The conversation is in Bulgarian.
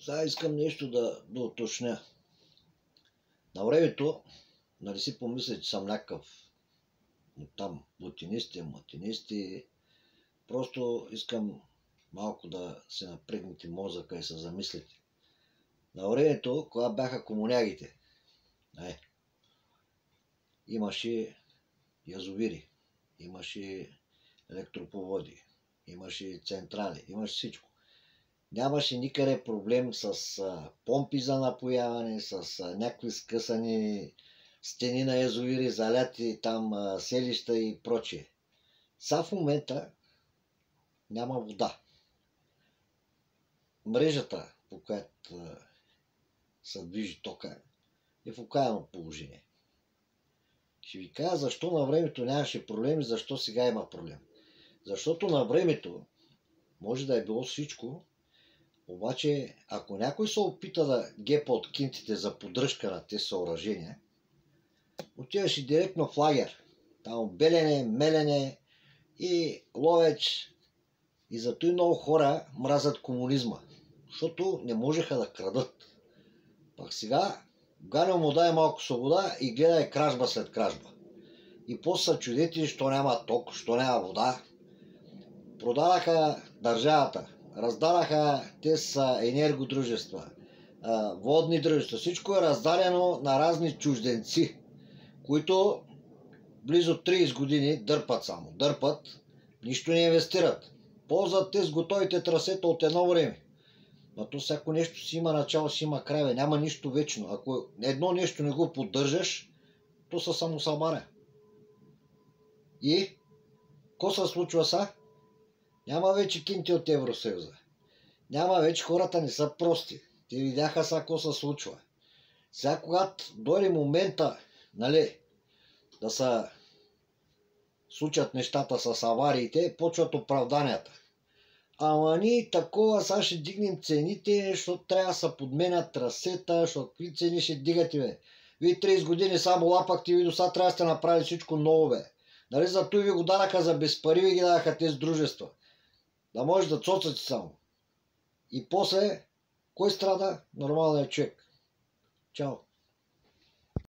Сега искам нещо да уточня. На времето, нали си помисля, че съм някакъв там латинисти, матинисти. Просто искам малко да се напрегнете мозъка и се замислите. На времето, когато бяха комунягите, имаше язовири, имаше електропроводи, имаше централи, имаше всичко. Нямаше никъде проблем с помпи за напояване, с някакви скъсани стени на язовири, заляти там селища и прочие. Сега в момента няма вода. Мрежата, по която се движи тока, е в окаяно положение. Ще ви кажа защо на времето нямаше проблеми, защо сега има проблем. Защото на времето може да е било всичко, обаче ако някой се опита да гепа от кинтите за поддръжка на тези съоръжения, отиваше директно в лагер. Там Белене, Мелене и Ловеч. И зато и много хора мразят комунизма, защото не можеха да крадат. Пак сега Ганьо му дай малко свобода и гледай кражба след кражба. И после са чудети, що няма ток, що няма вода. Продадаха държавата, раздадаха те са енергодружества, водни дружества. Всичко е раздадено на разни чужденци, които близо 30 години дърпат само. Дърпат, нищо не инвестират. Ползват те с готовите трасета от едно време. Но то всяко нещо си има начало, си има край. Няма нищо вечно. Ако едно нещо не го поддържаш, то се самосъбаря. И ко се случва са? Няма вече кинти от Евросъюза. Няма вече, хората не са прости. Те видяха са какво се случва. Сега когато дойде момента, нали, да се случат нещата с авариите, почват оправданията. Ама ние такова, сега ще дигнем цените, защото трябва да се подменят трасета, защото какви цени ще дигате, бе. Вие 30 години само лапахте и до сега трябва да сте направили всичко ново, бе. Нали, зато и ви го дадаха за без пари, ви ги дадаха тези дружества. Да може да цоцате само. И после, кой страда? Нормалният човек. Чао!